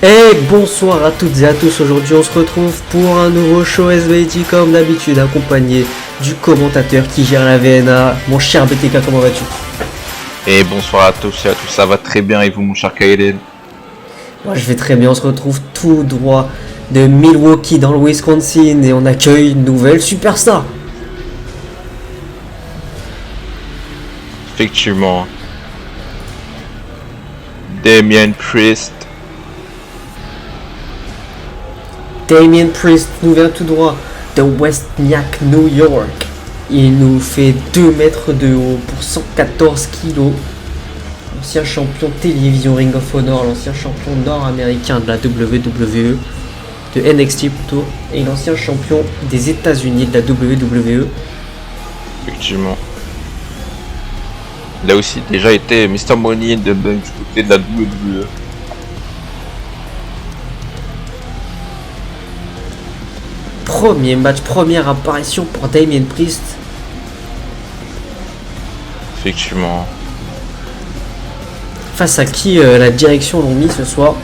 Et bonsoir à toutes et à tous, aujourd'hui on se retrouve pour un nouveau show SVT comme d'habitude, accompagné du commentateur qui gère la VNA, mon cher BTK, comment vas-tu? Et bonsoir à tous et à tous, ça va très bien et vous mon cher Kaeden? Moi je vais très bien, on se retrouve tout droit de Milwaukee dans le Wisconsin et on accueille une nouvelle superstar. Effectivement, Damien Priest. Damien Priest nous vient tout droit de Westnyack, New York. Il nous fait 2 mètres de haut pour 114 kilos. L'ancien champion télévision Ring of Honor, l'ancien champion nord-américain de la WWE, de NXT plutôt, et l'ancien champion des États-Unis de la WWE. Effectivement. Il a aussi déjà été Mr. Money in the Bank du côté de la WWE. Premier match, première apparition pour Damien Priest. Effectivement. Face à qui la direction l'ont mis ce soir.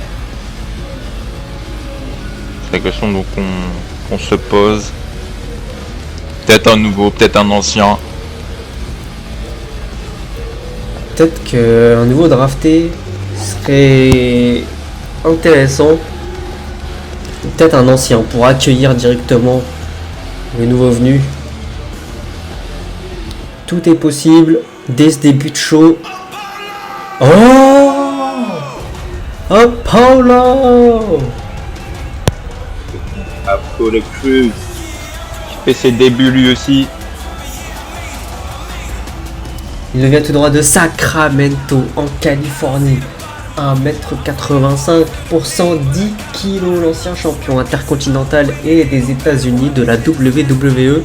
C'est la question donc on se pose. Peut-être un nouveau, peut-être un ancien. Peut-être qu'un nouveau drafté serait intéressant. Peut-être un ancien pour accueillir directement les nouveaux venus. Tout est possible dès ce début de show. Oh, Apollo! Apollo Crews qui fait ses débuts lui aussi. Il vient tout droit de Sacramento en Californie. 1m85 pour 110 kg, l'ancien champion intercontinental et des États-Unis de la WWE.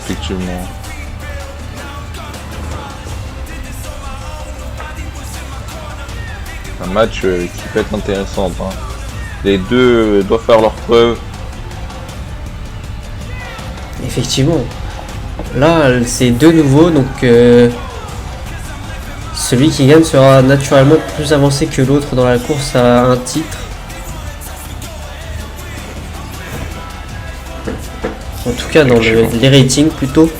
Effectivement. Un match qui peut être intéressant. Hein. Les deux doivent faire leur preuve. Effectivement. Là, c'est deux nouveaux, donc celui qui gagne sera naturellement plus avancé que l'autre dans la course à un titre. En tout cas, dans les ratings plutôt.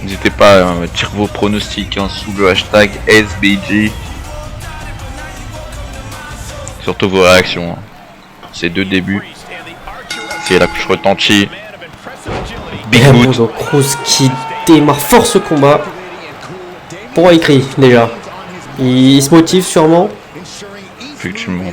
N'hésitez pas à tirer vos pronostics sous le hashtag SBG. Surtout vos réactions. Ces deux débuts. C'est la touche retentie. Big Boot. Donc Cruz qui démarre fort ce combat. Pourquoi il crie déjà? Il se motive sûrement. Effectivement.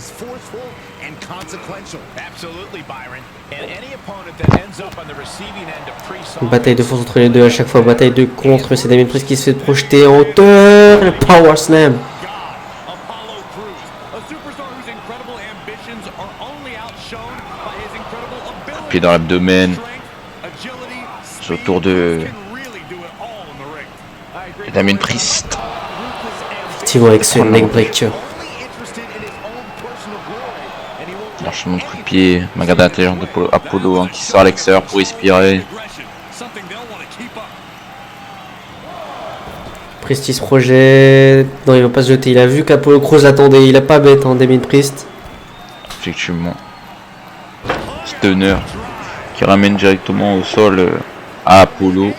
Une bataille de force entre les deux à chaque fois. Bataille de contre. C'est Damien Priest qui se fait projeter en hauteur. Le Power Slam. Pied dans l'abdomen. Autour de Damien Priest. Effectivement, avec ce neckbreaker. Lâchement de coup de pied. Main d'intérieur d'Apollo qui sort à l'extérieur pour respirer. Priest il se projette. Non, il va pas se jeter. Il a vu qu'Apollo Crews l'attendait. Il a pas bête, hein, Damien Priest. Effectivement. Stunner qui ramène directement au sol à Apollo.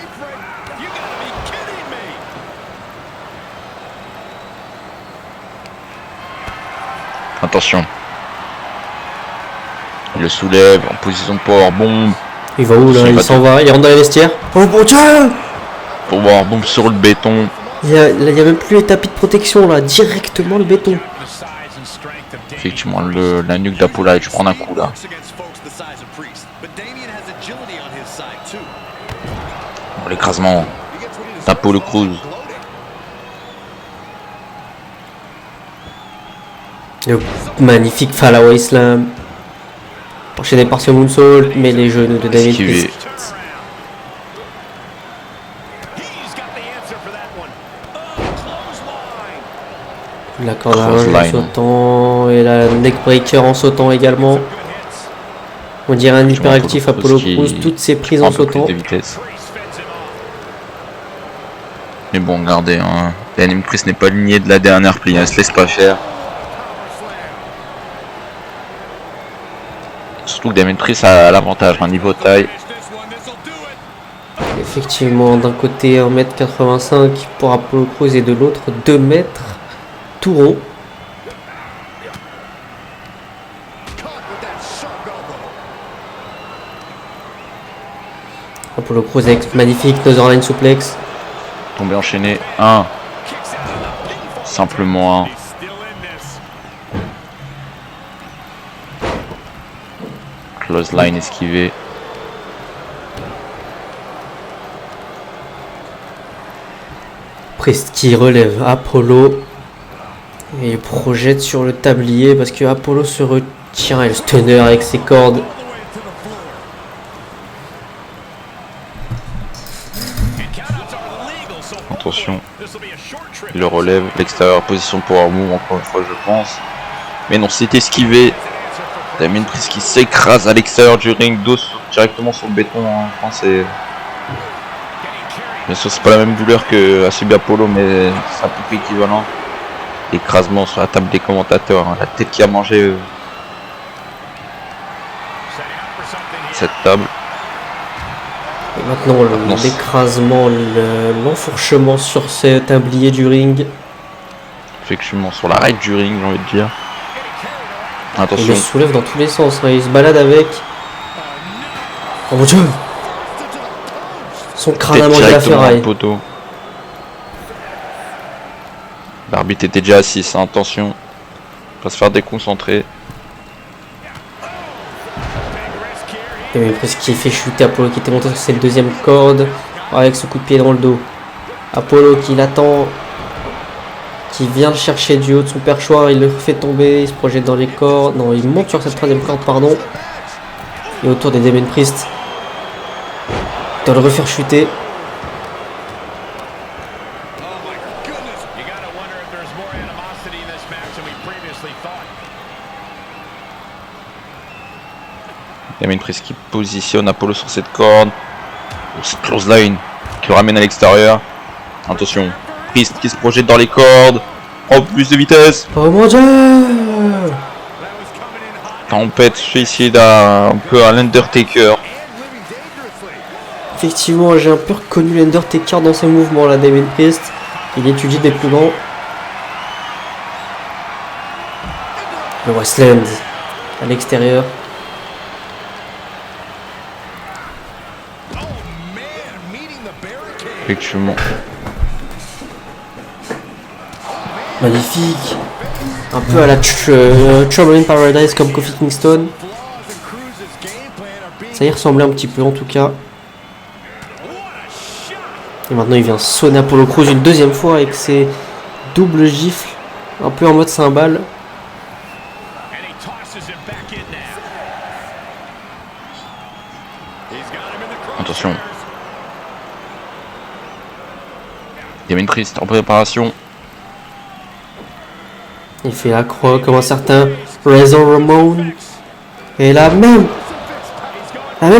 Attention. Il le soulève en position de powerbomb. Il va où là? Il s'en va. Il rentre dans les vestiaires. Oh mon dieu! Powerbomb sur le béton. Il y a même plus les tapis de protection là. Directement le béton. Effectivement, la nuque d'Apollo a dû prendre un coup là. Bon, l'écrasement d'Apollo Crews. Le magnifique Fallaway Slam. Enchaîné par ce moonsault, mais les genoux de Damien Priest. La corde à linge en sautant et la neckbreaker en sautant également. On dirait un Tu vois, hyperactif Apollo Crews, toutes ses prises en sautant. De vitesse. Mais bon, regardez, hein, Damien Priest n'est pas aligné de la dernière plie, elle se laisse pas faire. Surtout que Damien Priest a l'avantage, un niveau taille. Effectivement, d'un côté 1m85 pour Apollo Crews et de l'autre 2 mètres tout rond. Apollo Crews avec magnifique Northern Suplex. Tombé enchaîné, 1. Simplement 1. Close line esquivé. Priest qui relève Apollo et projette sur le tablier parce que Apollo se retient et le stunner avec ses cordes. Attention, il le relève, l'extérieur, position power move encore une fois je pense. Mais non, c'est esquivé. Damien Priest qui s'écrase à l'extérieur du ring, dos directement sur le béton. Hein. Enfin, c'est... Bien sûr, c'est pas la même douleur que a subi Apollo, mais c'est à peu près équivalent. Écrasement sur la table des commentateurs, hein. La tête qui a mangé cette table. Et maintenant l'écrasement, l'enfourchement sur ce tablier du ring. Effectivement, sur l'arrêt du ring, j'ai envie de dire. Attention. Il le soulève dans tous les sens, hein. Il se balade avec. Oh mon dieu! Son crâne a mangé la ferraille. L'arbitre était déjà assis, hein. Attention. Il va se faire déconcentrer. Et même presque qui fait chuter Apollo qui était monté sur cette deuxième corde avec ce coup de pied dans le dos. Apollo qui l'attend, qui vient le chercher du haut de son perchoir, il le fait tomber, il se projette dans les cordes. Non, il monte sur cette troisième corde, pardon. Et autour des Damien Priest. Il doit le refaire chuter. Damien Priest qui positionne Apollo sur cette corde. Close line qui le ramène à l'extérieur. Attention, Priest qui se projette dans les cordes. Oh, plus de vitesse. Oh mon dieu! Tempête suicide un peu à l'Undertaker. Effectivement, j'ai un peu reconnu l'Undertaker dans ses mouvements là, Damien Priest. Il étudie des plus grands. Le Westland à l'extérieur. Effectivement. Magnifique. Un peu à la Trouble in Paradise comme Kofi Kingston. Ça y ressemblait un petit peu en tout cas. Et maintenant il vient sonner Apollo Crews une deuxième fois avec ses doubles gifles. Un peu en mode cymbale. Attention. Damien Priest en préparation. Il fait la croix comme un certain Razor Ramon. Et la même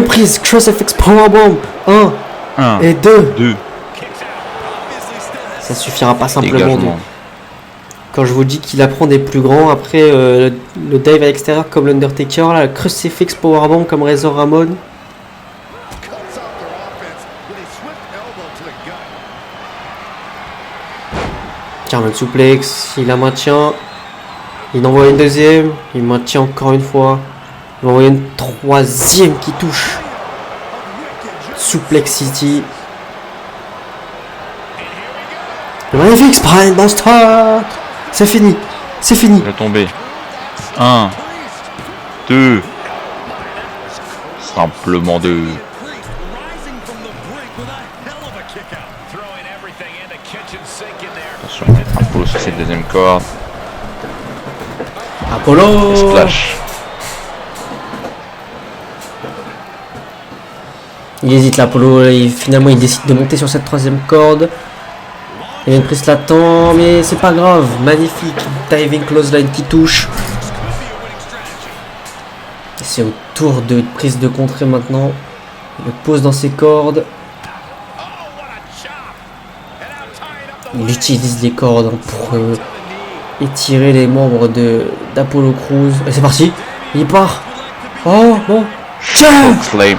prise. Crucifix Powerbomb. 1 et 2. Ça suffira pas simplement. Quand je vous dis qu'il apprend des plus grands, après le dive à l'extérieur comme l'Undertaker, là, le Crucifix Powerbomb comme Razor Ramon. German Suplex, il la maintient. Il envoie une deuxième, il maintient encore une fois. Il envoie une troisième qui touche. Suplex City. Le magnifique Spine Buster. C'est fini, c'est fini. Il va tomber. 1, 2. Simplement 2. Attention, Apollo sur cette deuxième corde. Apollo. Splash. Il hésite l'Apollo, finalement il décide de monter sur cette troisième corde. Il y a une prise l'attend, mais c'est pas grave. Magnifique diving clothesline qui touche. C'est au tour de prise de contrée maintenant. Il le pose dans ses cordes. Il utilise les cordes pour étirer les membres d'Apollo Crews. Et c'est parti. Il part. Oh bon. Flame.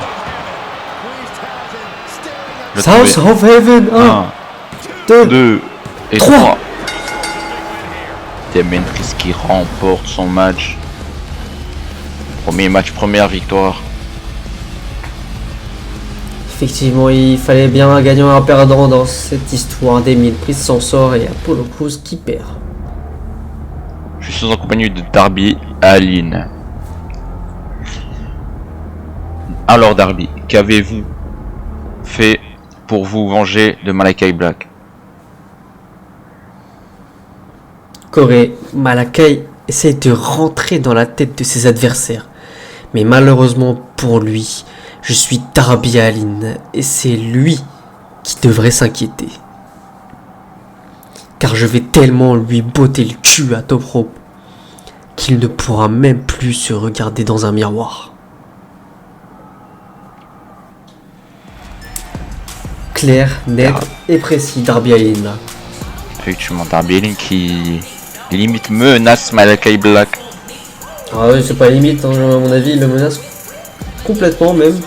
South of Heaven. 1, 2 et 3. Damien Priest qui remporte son match. Premier match, première victoire. Effectivement, il fallait bien un gagnant et un perdant dans cette histoire. Damien Priest s'en sort et Apollo Crews qui perd. Je suis en compagnie de Darby Allin. Alors Darby, qu'avez-vous fait pour vous venger de Malakai Black? Corey, Malakai essaie de rentrer dans la tête de ses adversaires. Mais malheureusement pour lui, je suis Darby Allin et c'est lui qui devrait s'inquiéter. Car je vais tellement lui botter le cul à top rope qu'il ne pourra même plus se regarder dans un miroir. Clair, net et précis, Darby Allin. Effectivement, Darby Allin qui limite menace Malakai Black. Ah oui, c'est pas limite, hein, à mon avis, il le menace complètement même.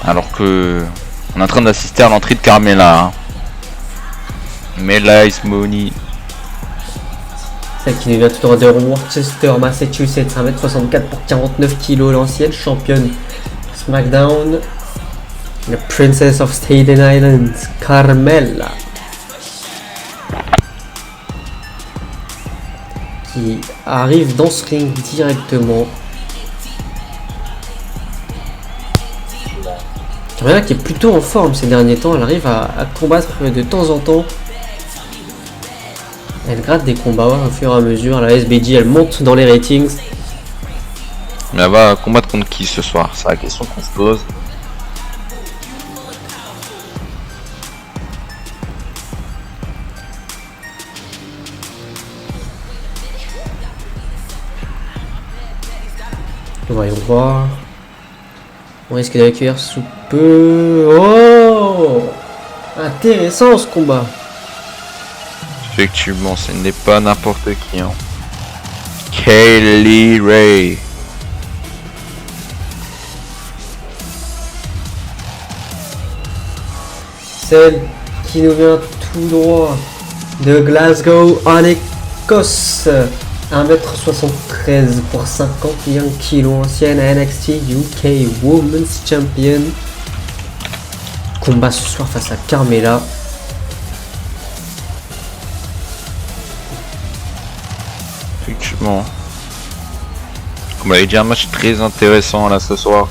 Alors que on est en train d'assister à l'entrée de Carmella. Hein. Mela is money. Celle qui nous vient tout droit de Worcester, Massachusetts, 1m64 pour 49 kg, l'ancienne championne SmackDown. La Princess of Staten Island, Carmella. Qui arrive dans ce ring directement. Carmella qui est plutôt en forme ces derniers temps, elle arrive à combattre de temps en temps. Elle gratte des combats au fur et à mesure, la SBG elle monte dans les ratings. Mais elle va combattre contre qui ce soir? C'est la question qu'on se pose. Voyons voir. On risque d'accueillir sous peu. Oh, intéressant ce combat. Effectivement, ce n'est pas n'importe qui. Hein. Kaylee Ray. Celle qui nous vient tout droit de Glasgow en Écosse. 1m73 pour 51 kg, ancienne NXT UK Women's Champion. Combat ce soir face à Carmella. Effectivement. Comme on avait dit, un match très intéressant là ce soir.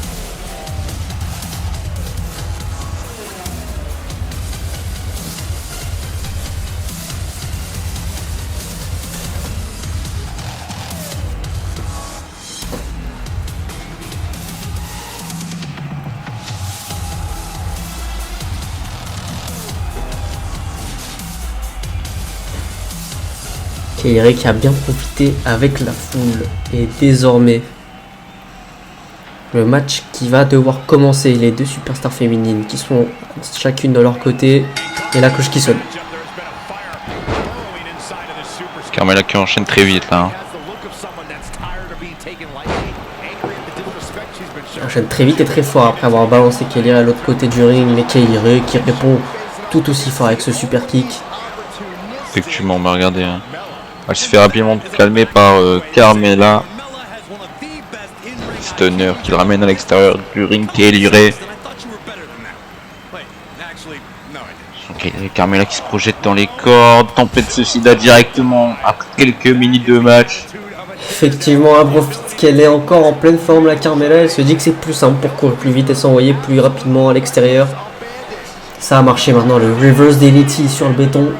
Kaylee qui a bien profité avec la foule. Et désormais, le match qui va devoir commencer. Les deux superstars féminines qui sont chacune de leur côté. Et la cloche qui sonne. Carmella qui enchaîne très vite là. Hein. Elle enchaîne très vite et très fort après avoir balancé Kaylee à l'autre côté du ring. Mais Kaylee qui répond tout aussi fort avec ce super kick. Effectivement, on va regarder. Hein. Elle se fait rapidement calmer par Carmella. Stunner qui le ramène à l'extérieur du ring. Kaylee Ray. Carmella qui se projette dans les cordes. Tempête suicida directement après quelques minutes de match. Effectivement, elle profite qu'elle est encore en pleine forme la Carmella. Elle se dit que c'est plus simple pour courir plus vite et s'envoyer plus rapidement à l'extérieur. Ça a marché maintenant. Le reverse DDT sur le béton.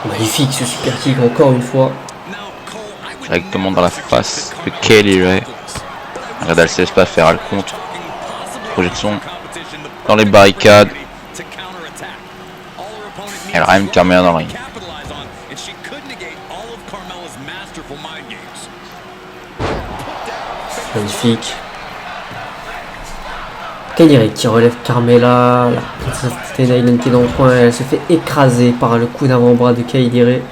Magnifique ce super kick encore une fois. Directement dans la face de Kaylee Ray. Regarde, elle se laisse pas faire, elle compte. Projection dans les barricades. Elle ramène Carmela dans le ring. Magnifique. Kylie Ray qui relève Carmela. La princesse Staten Island qui est dans le coin. Elle se fait écraser par le coup d'avant-bras de Kylie Ray.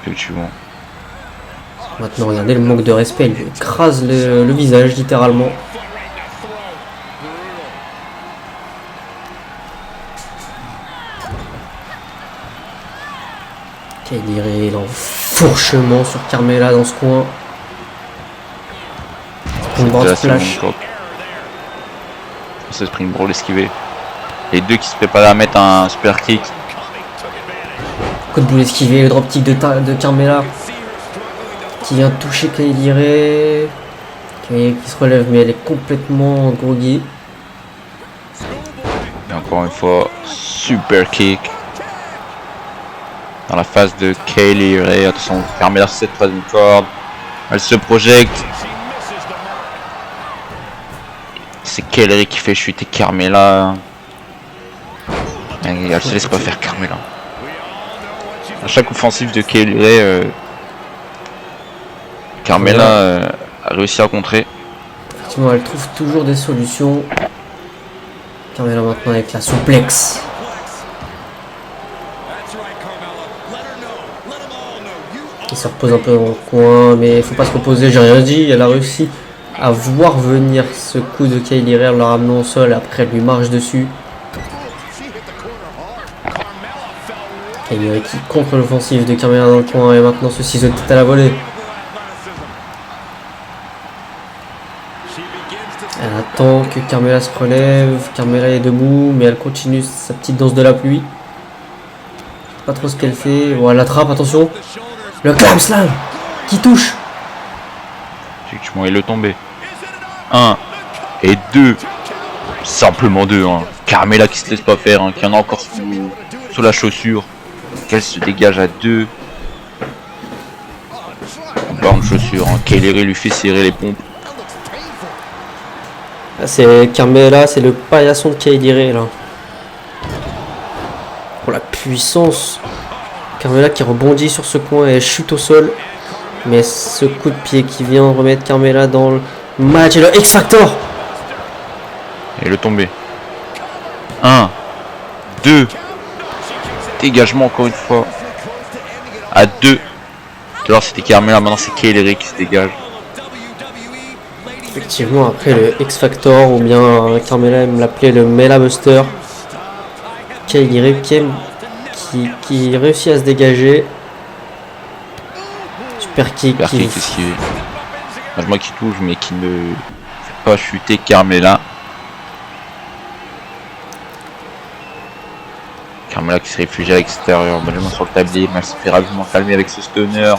Effectivement. Maintenant, regardez le manque de respect. Elle lui écrase le visage, littéralement. Kylie Ray, l'enfourchement sur Carmela dans ce coin. Springboard splash. Ce springboard esquivé. Les deux qui se préparent à mettre un super kick. Coup de boule esquivé, le drop kick de Carmela. Qui vient toucher Kylie Ray. Kylie qui se relève, mais elle est complètement groggy. Et encore une fois, super kick. Dans la face de Kylie Ray. Attention, Carmela sur cette troisième corde. Elle se projette. C'est Kylie Ray qui fait chuter Carmela. Elle se laisse pas faire Carmela. À chaque offensive de Kylie Ray, Carmela a réussi à contrer. Effectivement, elle trouve toujours des solutions. Carmela maintenant avec la souplex. Il se repose un peu dans le coin, mais il faut pas se reposer, j'ai rien dit. Elle a réussi à voir venir ce coup de Kylie Ray en la ramenant au sol. Après, elle lui marche dessus. Kylie Ray qui contre l'offensive de Carmela dans le coin et maintenant ce ciseau de tête à la volée. Elle attend que Carmela se relève. Carmela est debout, mais elle continue sa petite danse de la pluie. Pas trop ce qu'elle fait. Bon, elle l'attrape, attention. Le clam slam qui touche. Effectivement, il est tombé. 1 et 2. Simplement 2. Hein. Carmela qui se laisse pas faire, hein, qui en a encore sous la chaussure. Qu'elle se dégage à 2. Encore une chaussure. Hein. Kylie Ray lui fait serrer les pompes. C'est Carmela, c'est le paillasson de Kylie Ray là. Pour la puissance. Carmela qui rebondit sur ce coin et chute au sol. Mais ce coup de pied qui vient remettre Carmela dans le match. Et le X-Factor. Et le tombé. 1, 2. Dégagement encore une fois. À 2. Tout à l'heure c'était Carmela, maintenant c'est Kylie Ray qui se dégage. Effectivement, après le X-Factor, ou bien Carmela aime l'appeler le Mela Buster. Kylie Ray qui réussit à se dégager. Super kick. Super kick esquivé. Moi qui touche, mais qui ne fait pas chuter Carmela. Carmela qui se réfugie à l'extérieur, Benjamin sur le tablier, mais elle se fait rapidement calmer avec ce stunner.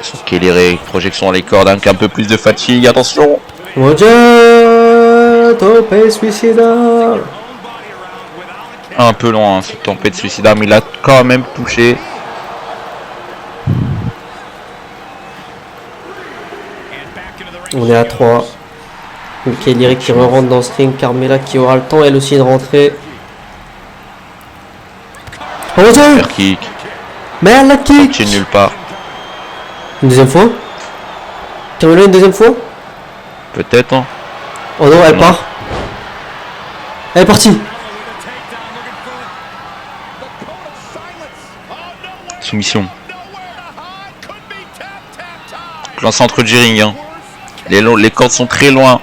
Sur Kylie Ray, projection dans les cordes avec un peu plus de fatigue, attention. Mon Dieu, tempête suicidaire. Un peu loin, ce tempête suicidaire, mais il a quand même touché. On est à 3. Kylie Ray qui rentre dans ce ring. Carmela qui aura le temps elle aussi de rentrer. Oh mon Dieu! Super kick. Mais elle la kick! Sorti nulle part. Une deuxième fois? Carmela une deuxième fois? Peut-être. Hein. Oh non, elle part. Elle est partie. Soumission. Plein centre du ring. Hein. Les cordes sont très loin.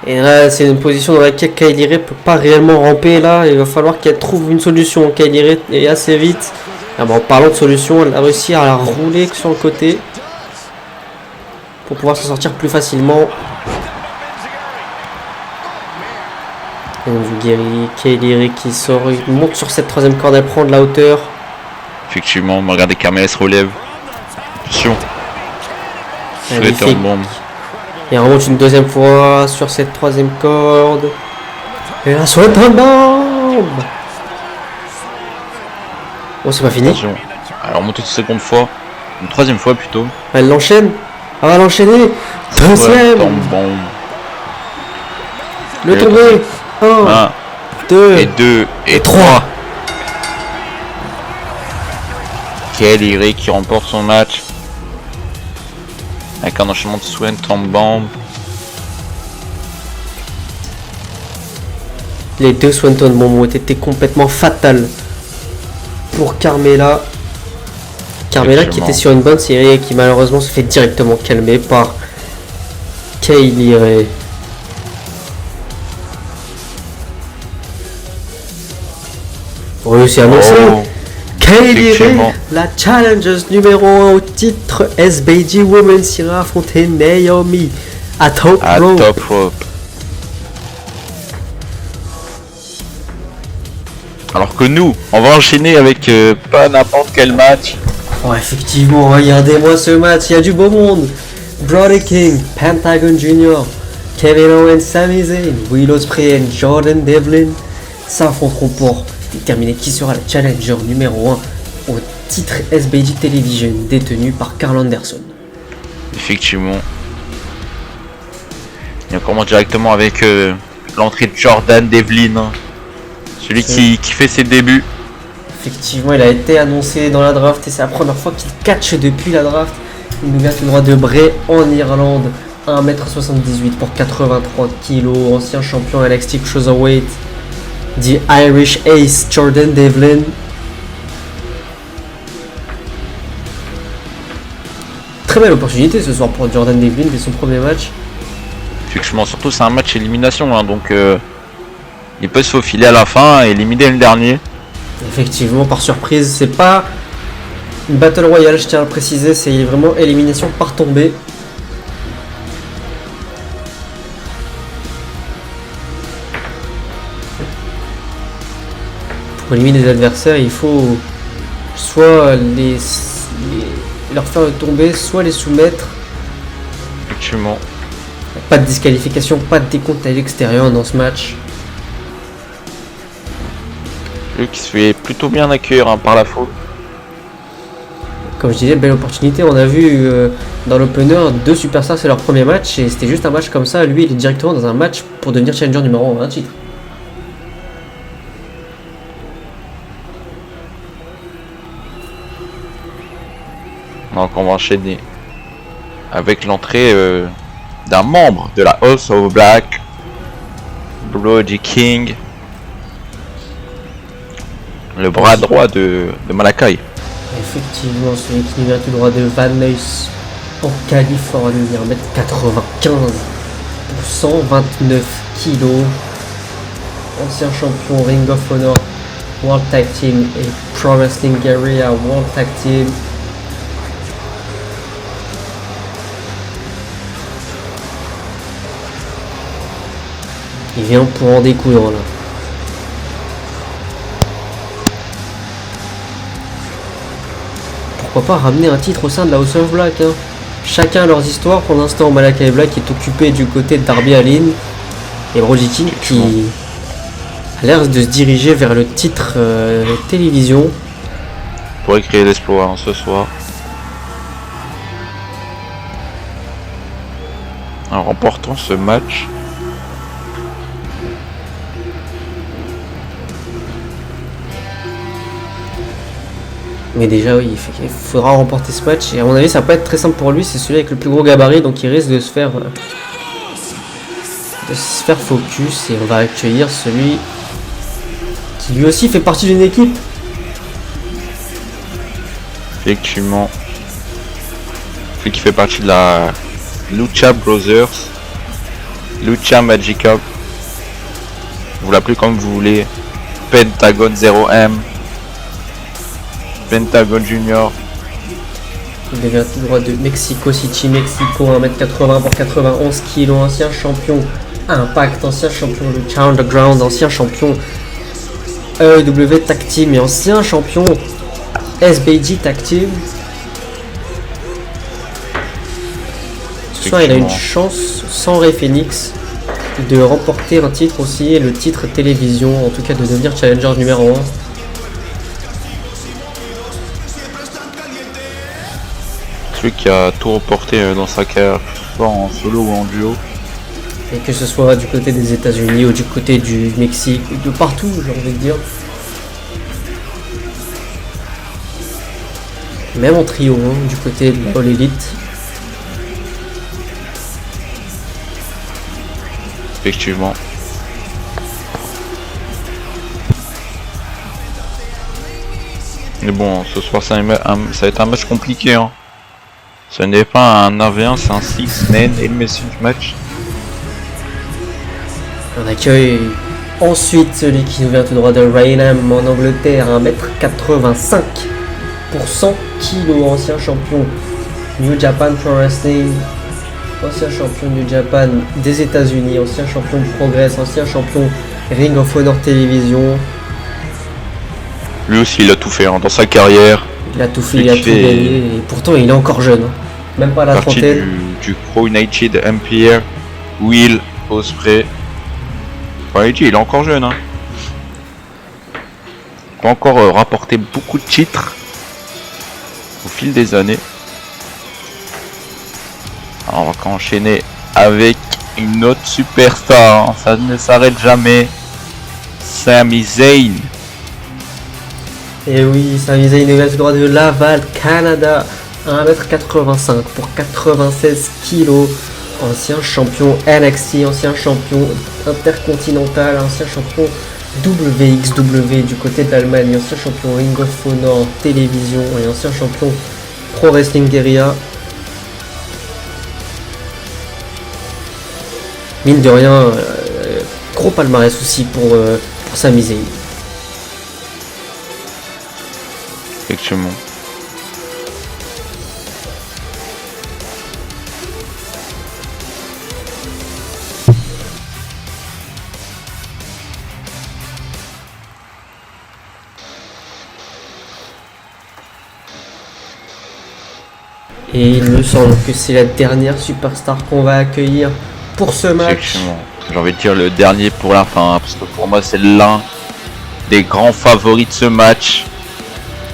Et là, c'est une position dans laquelle Kylie Ray peut pas réellement ramper. Là, il va falloir qu'elle trouve une solution. Kylie Ray est assez vite. Ah bon, en parlant de solution, elle a réussi à la rouler sur le côté pour pouvoir s'en sortir plus facilement. Kylie Ray qui sort, il monte sur cette troisième corde, elle prend de la hauteur. Effectivement, regardez Carmela se relève. Attention. Bombe. Et elle remonte une deuxième fois sur cette troisième corde. Et la souhaite en bombe. Bon, c'est pas fini. Attention. Alors remonte une seconde fois. Une troisième fois plutôt. Elle l'enchaîne. Elle va l'enchaîner. Deuxième. Bon. Le tombé. 1, 2 et 3. Kelly qui remporte son match avec un enchaînement de Swanton Bomb. Les deux Swanton Bomb ont été complètement fatales pour Carmella. Carmella qui était sur une bonne série et qui malheureusement se fait directement calmer par Kaylee Ray. Oui, c'est annoncé. Kaylee Ray, la Challengers numéro 1 au titre SBG Women's, ira affronter Naomi à Top Rope. Alors que nous, on va enchaîner avec pas n'importe quel match. Oh, effectivement, regardez-moi ce match, il y a du beau monde. Brody King, Pentagon Jr., Kevin Owens, Sami Zayn, Will Ospreay et Jordan Devlin s'affronteront pour déterminer qui sera le challenger numéro 1 au titre SBG Television détenu par Carl Anderson. Effectivement. Et on commence directement avec l'entrée de Jordan Devlin, celui qui fait ses débuts. Effectivement, il a été annoncé dans la draft et c'est la première fois qu'il catch depuis la draft. Il nous vient tout droit de Bray en Irlande, 1m78 pour 83 kg, ancien champion NXT Cruiserweight, The Irish Ace Jordan Devlin. Très belle opportunité ce soir pour Jordan Devlin dès son premier match. Effectivement, surtout c'est un match élimination, hein, donc il peut se faufiler à la fin et éliminer le dernier. Effectivement, par surprise, c'est pas une Battle Royale, je tiens à le préciser, c'est vraiment élimination par tombée. Pour éliminer les adversaires, il faut soit leur faire tomber, soit les soumettre. Effectivement. Pas de disqualification, pas de décompte à l'extérieur dans ce match. Lui qui se fait plutôt bien accueillir par la foule. Comme je disais, belle opportunité. On a vu dans l'opener 2 superstars, c'est leur premier match et c'était juste un match comme ça. Lui, il est directement dans un match pour devenir challenger numéro 1 d'un titre. Donc on va enchaîner avec l'entrée d'un membre de la House of Black, Brody King, le bras droit de Malakai. Effectivement, celui qui vient tout droit de Van Nuys en Californie, 1m95 pour 129 kg, ancien champion Ring of Honor, World Tag Team et Pro Wrestling Guerrilla World Tag Team. Il vient pour en découdre là. Pourquoi pas ramener un titre au sein de la House of Black, hein. Chacun a leurs histoires. Pour l'instant, Malakai Black est occupé du côté de Darby Allin et Brody King qui a l'air de se diriger vers le titre télévision. Pourrait créer l'exploit hein, ce soir. En remportant ce match. Mais déjà, oui, il faudra remporter ce match. Et à mon avis, ça va pas être très simple pour lui. C'est celui avec le plus gros gabarit, donc il risque de se faire focus. Et on va accueillir celui qui lui aussi fait partie d'une équipe. Effectivement. Celui qui fait partie de la Lucha Brothers, Lucha Magica. Vous l'appelez comme vous voulez. Pentagon 0M. Pentagon Junior. Il devient tout droit de Mexico City, Mexico, 1m80 pour 91 kg, ancien champion Impact, ancien champion Lucha Underground, ancien champion AEW Tag Team et ancien champion SBG Tag Team. Ce soir, il a une chance, sans Rey Fénix, de remporter un titre aussi, et le titre télévision, en tout cas de devenir challenger numéro 1. Celui qui a tout reporté dans sa carrière, soit en solo ou en duo. Et que ce soit du côté des États-Unis ou du côté du Mexique, de partout, j'ai envie de dire. Même en trio, hein, du côté de All Elite. Effectivement. Mais bon, ce soir ça va être un match compliqué. Hein. Ce n'est pas un 1v1, c'est un 6-man elimination match. On accueille ensuite celui qui nous vient tout droit de Raynham en Angleterre, 1m85 pour 100 kg, ancien champion New Japan Pro Wrestling, ancien champion New Japan des États-Unis, ancien champion Progress, ancien champion Ring of Honor Télévision. Lui aussi il a tout fait hein, dans sa carrière. Il a tout fait, il a tout gagné et pourtant il est encore jeune. Hein. Même pas à la trentaine. Du Pro United Empire, Will Ospreay. Il est encore jeune. Hein. Il peut encore rapporter beaucoup de titres au fil des années. Alors, on va enchaîner avec une autre superstar. Hein. Ça ne s'arrête jamais. Sami Zayn. Et oui, Sami Zayn est droit de Laval, Canada. 1m85 pour 96 kg. Ancien champion NXT, ancien champion intercontinental, ancien champion WXW du côté de l'Allemagne, ancien champion Ring of Honor Télévision et ancien champion Pro Wrestling Guerrilla. Mine de rien, gros palmarès aussi pour Sami Zayn. Effectivement. Et il me semble que c'est la dernière superstar qu'on va accueillir pour ce match. J'ai envie de dire le dernier pour la fin, hein, parce que pour moi c'est l'un des grands favoris de ce match.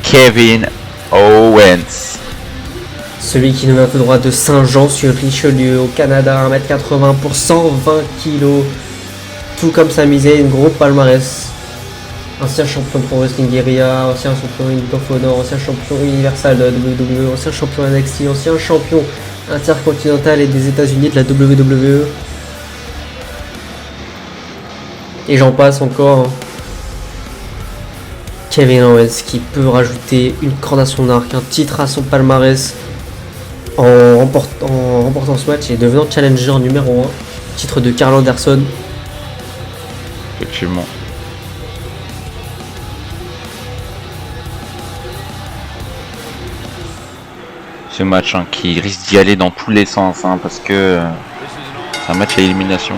Kevin Owens. Celui qui nous vient tout droit de Saint-Jean sur Richelieu au Canada, 1m80 pour 120 kg. Tout comme Sami Zayn, gros palmarès. Ancien champion Pro Wrestling Guerrilla, ancien champion Ring of Honor, ancien champion Universal de la WWE, ancien champion NXT, ancien champion intercontinental et des États-Unis de la WWE. Et j'en passe encore. Kevin Owens qui peut rajouter une corde à son arc, un titre à son palmarès en remportant ce match et devenant challenger numéro 1. Titre de Karl Anderson. Effectivement. Ce match hein, qui risque d'y aller dans tous les sens hein, parce que c'est un match à élimination.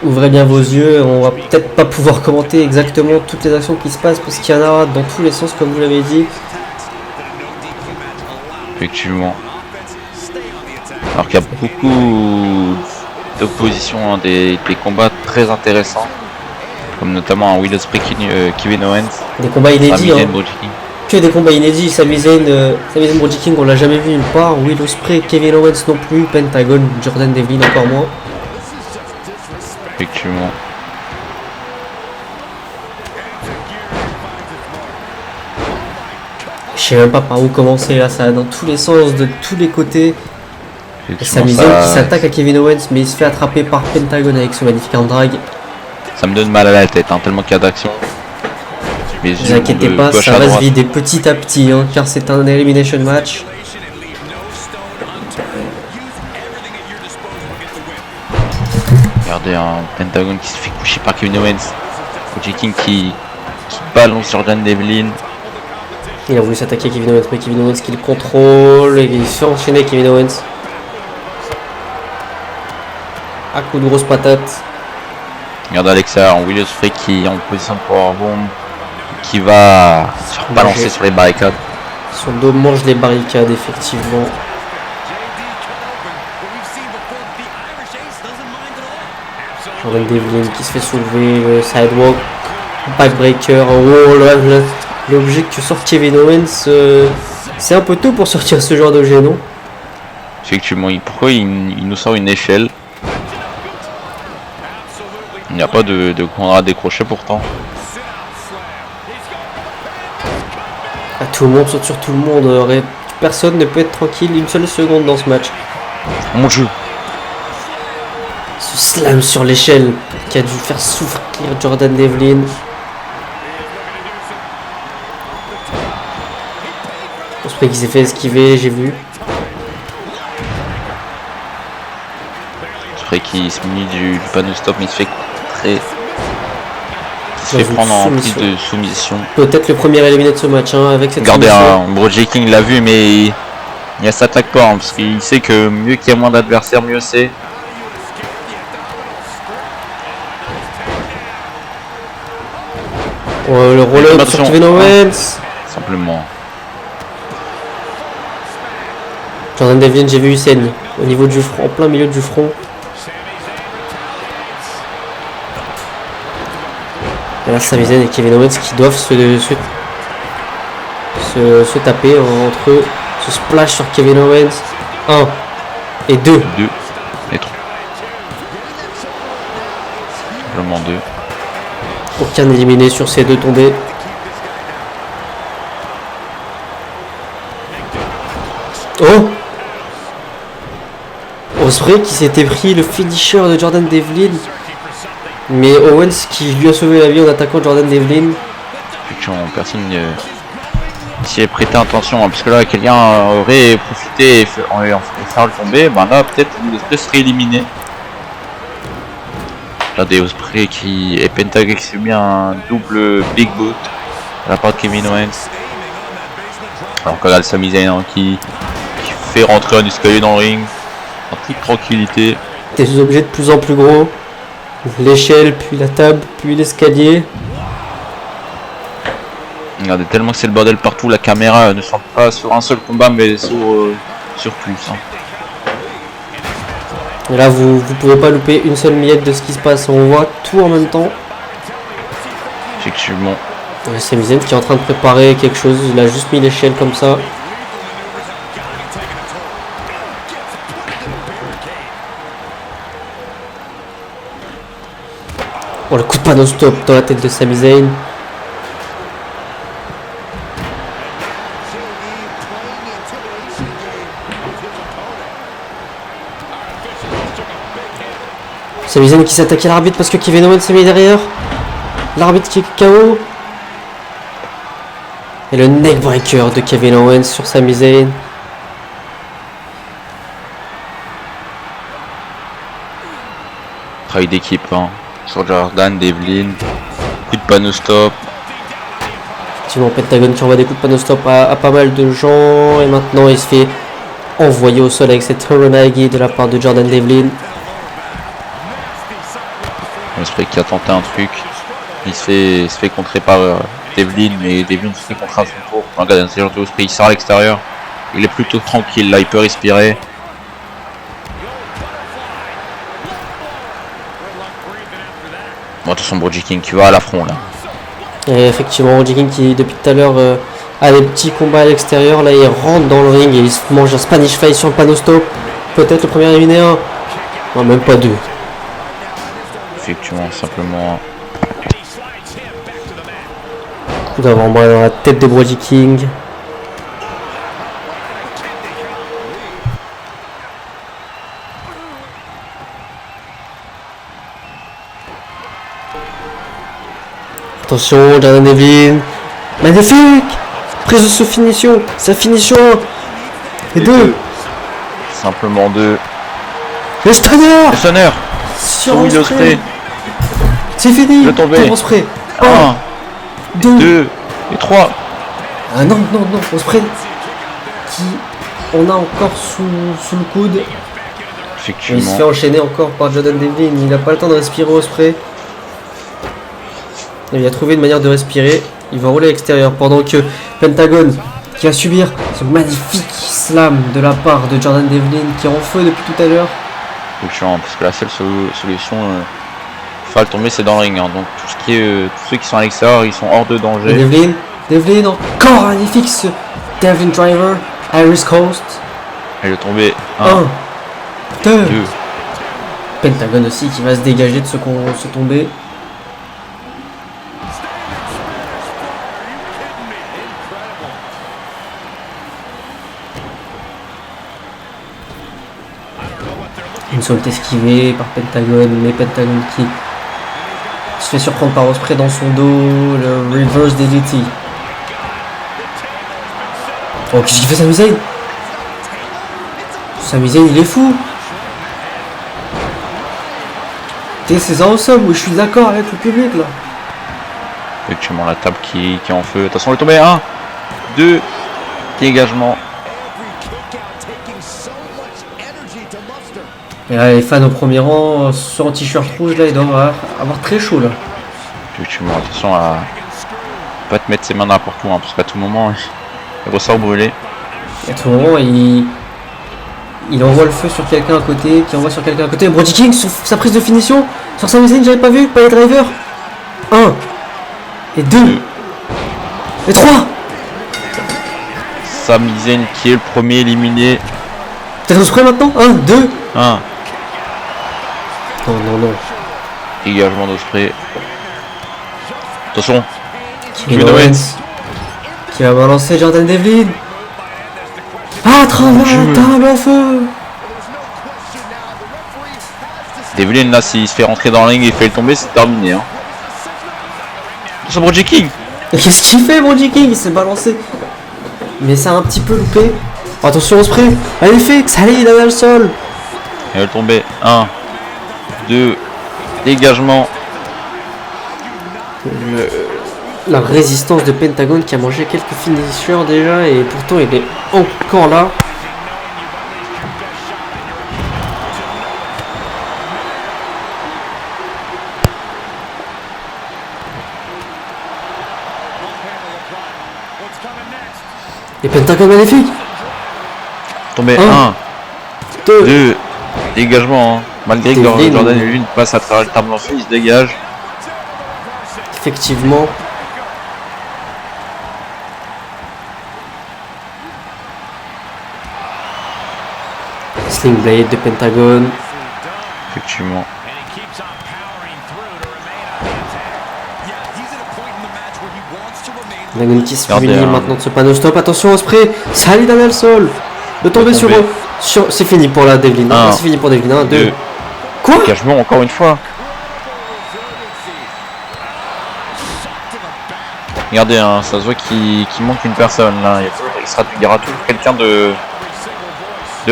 Ouvrez bien vos yeux, on va peut-être pas pouvoir commenter exactement toutes les actions qui se passent parce qu'il y en a dans tous les sens comme vous l'avez dit. Effectivement. Alors qu'il y a beaucoup d'opposition, hein, des combats très intéressants. Comme notamment un Will Ospreay Kevin Owens. Des combats inédits. Que des combats inédits. Sami Zayn Brody King on l'a jamais vu nulle part. Will Ospreay, Kevin Owens non plus. Pentagon, Jordan Devlin encore moins. Effectivement. Je sais même pas par où commencer là, ça va dans tous les sens, de tous les côtés. Sami Zayn qui s'attaque à Kevin Owens mais il se fait attraper par Pentagon avec ce magnifique arm drag. Ça me donne mal à la tête, hein, tellement qu'il y a d'action. Ne vous inquiétez pas, ça va se vider petit à petit, hein, car c'est un elimination match. Regardez un Pentagon qui se fait coucher par Kevin Owens. Brody King qui balance Jordan Devlin. Il a voulu s'attaquer à Kevin Owens, mais Kevin Owens qui le contrôle et il se fait enchaîner Kevin Owens. À coup de grosse patate. Regarde Alexa, Will Ospreay qui est en position de powerbomb, qui va se balancer sur les barricades. Son dos mange les barricades, effectivement. Jordan Devlin qui se fait soulever, le sidewalk, backbreaker, oh là, l'objet que sort Kevin Owens, c'est un peu tôt pour sortir ce genre d'objet, non? Effectivement, pourquoi il nous sort une échelle? Il n'y a pas de corner à décrocher pourtant. Ah, tout le monde saute sur tout le monde. Personne ne peut être tranquille une seule seconde dans ce match. Mon Dieu. Ce slam sur l'échelle qui a dû faire souffrir Jordan Devlin. Ospreay qui s'est fait esquiver, j'ai vu. Ospreay qui se munit du panneau stop, mais il se fait contrer. Il se fait prendre en prise de soumission. Peut-être le premier éliminé de ce match hein, avec cette Regardez, soumission. Brody King l'a vu, mais il s'attaque pas hein, parce qu'il sait que mieux qu'il y a moins d'adversaires, mieux c'est. Le roll-up sur Kevin Owens. Simplement. Jordan Devlin, j'ai vu il saigne au niveau du front, en plein milieu du front. Et là, Sami Zayn et Kevin Owens qui doivent se taper entre eux. Ce splash sur Kevin Owens. 1 et 2. 2 et 3. Simplement 2. Aucun éliminé sur ces deux tombées. Oh! Ospreay qui s'était pris le finisher de Jordan Devlin. Mais Owens qui lui a sauvé la vie en attaquant Jordan Devlin. Effectivement, personne s'y est prêté attention, hein, parce que là, quelqu'un aurait profité et faire le tomber, ben là, peut-être Ospreay serait éliminé. Regardez Ospreay qui est Pentagon qui subit un double big boot de la part de Kevin Owens. Alors qu'on a le Sami Zayn hein, qui fait rentrer un escalier dans le ring en toute tranquillité. Des objets de plus en plus gros. L'échelle, puis la table, puis l'escalier. Regardez tellement que c'est le bordel partout, la caméra ne sort pas sur un seul combat mais sur tous. Hein. Et là vous pouvez pas louper une seule miette de ce qui se passe, on voit tout en même temps. Effectivement. Sami Zayn qui est en train de préparer quelque chose, il a juste mis l'échelle comme ça. Oh le coup de panneau stop dans la tête de Sami Zayn. Sami Zayn qui s'attaque à l'arbitre parce que Kevin Owens s'est mis derrière. L'arbitre qui est KO. Et le neckbreaker de Kevin Owens sur Sami Zayn. Travail d'équipe hein. Sur Jordan, Devlin. Coup de panneau stop. Effectivement, Pentagon qui envoie des coups de panneau stop à pas mal de gens. Et maintenant il se fait envoyer au sol avec cette Uranage de la part de Jordan Devlin. Ospreay qui a tenté un truc. Il se fait contrer par Devlin, mais Devlin se fait contrer à son tour. Regardez, c'est surtout Ospreay, il sort à l'extérieur. Il est plutôt tranquille là, il peut respirer. Bon, attention, Brody King qui va à l'affront là. Et effectivement, Brody King qui depuis tout à l'heure a des petits combats à l'extérieur. Là, il rentre dans le ring et il se mange un Spanish Fly sur le panneau stop. Peut-être le premier éliminé 1. Non, même pas 2. Effectivement, simplement. Coup d'avant-bras dans la tête de Brody King. Attention, Jordan Devlin. Magnifique. Prise de sous-finition. Sa finition 1. Et 2. Simplement 2. Le stunner. Le stunner. Sur Ospreay. Ospreay. C'est fini. Le tombé. Ospreay. 1, 2 et 3. Ah non, Ospreay qui on a encore sous le coude. Effectivement. Il se fait enchaîner encore par Jordan Devlin. Il n'a pas le temps de respirer Ospreay. Il a trouvé une manière de respirer. Il va rouler à l'extérieur pendant que Pentagon qui va subir ce magnifique slam de la part de Jordan Devlin qui est en feu depuis tout à l'heure. Effectivement, parce que la seule solution faire le tomber c'est dans le ring. Hein. Donc tout ce qui est, tous ceux qui sont à l'extérieur ils sont hors de danger. Devlin encore un magnifique ce Devlin Driver, Irish Coast. Et le tomber 1, 2 Pentagon aussi qui va se dégager de ce tomber. Une saute esquivée par Pentagon, mais Pentagon qui se fait surprendre par Ospreay dans son dos, le reverse DDT. Oh, qu'est-ce qu'il fait Sami Zayn? Sami Zayn, il est fou. C'est awesome, oui, je suis d'accord avec le public là. Effectivement, la table qui est en feu. Attention, le tombé. 1, 2, dégagement. Et là, les fans au premier rang, sur un t-shirt rouge là, ils doivent avoir très chaud là. Effectivement, attention à pas te mettre ses mains n'importe où, hein, parce qu'à tout moment, il ressort brûlé. Et à tout moment, il envoie le feu sur quelqu'un à côté, qui envoie sur quelqu'un à côté. Brody King, sa prise de finition sur Sami Zayn, j'avais pas vu, pas les drivers. 1 et 2 et 3. Sami Zayn qui est le premier éliminé. Peut-être Ospreay maintenant. 1, 2. 1. Non. Dégagement d'Ospreay. Attention. Kevin Owens qui va balancer Jordan Devlin. Ah, table en feu. Devlin là, s'il se fait rentrer dans la ligne et il fait le tomber, c'est terminé. Hein. Attention Brody King. Qu'est-ce qu'il fait Brody King? Il s'est balancé. Mais ça a un petit peu loupé. Oh, attention Ospreay. Allez fixe. Allez, il a le sol. Il va tomber. 1, 2, dégagement. La résistance de Pentagon qui a mangé quelques finishers déjà et pourtant il est encore là. Et Pentagon magnifique. Tombé. 1, 2, dégagement. Hein. Malgré que Jordan Devlin passe à travers le table en feu, il se dégage. Effectivement. Sling Blade de Pentagon. Effectivement. Pentagon qui se finit maintenant de ce panneau stop. Attention Ospreay. Salut Daniel Sol. De tomber sur. C'est fini pour la Devlin. Ah, c'est fini pour Devlin. 1, 2. Quoi? Dégagement encore une fois. Regardez, hein, ça se voit qu'il manque une personne là. Il y aura toujours quelqu'un de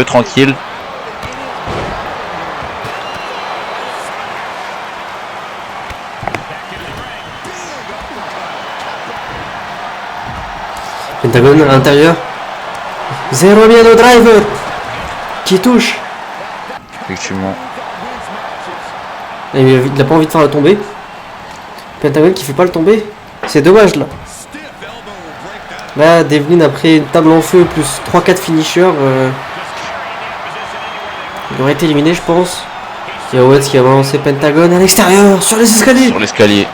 tranquille. Pentagon à l'intérieur. Zero miedo driver qui touche. Effectivement. Il n'a pas envie de faire la tomber. Pentagon qui fait pas le tomber. C'est dommage là. Là, Devlin après une table en feu plus 3-4 finishers. Il aurait été éliminé, je pense. Il y a Owens qui a balancé Pentagon à l'extérieur, sur les escaliers. Sur l'escalier.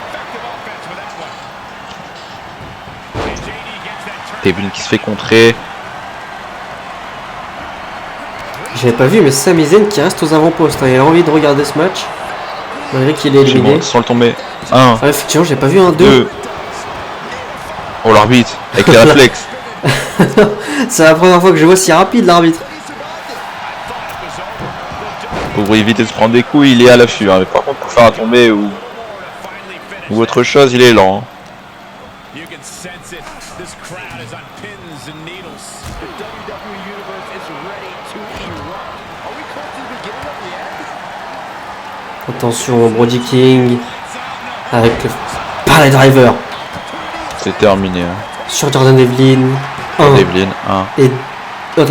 Devlin qui se fait contrer. J'avais pas vu, mais Sami Zayn qui reste aux avant-postes. Hein. Il a envie de regarder ce match. Malgré qu'il est éliminé. Sans le tomber. 1. Ah, effectivement, j'ai pas vu un 2. Oh, l'arbitre, avec les réflexes. C'est la première fois que je vois si rapide l'arbitre. Pour éviter de se prendre des coups, il est à l'affût. Hein. Par contre, pour faire un tomber ou autre chose, il est lent. Hein. Attention, Brody King avec le palais driver. C'est terminé. Hein. Sur Jordan Devlin. 1. Devlin, 1. Et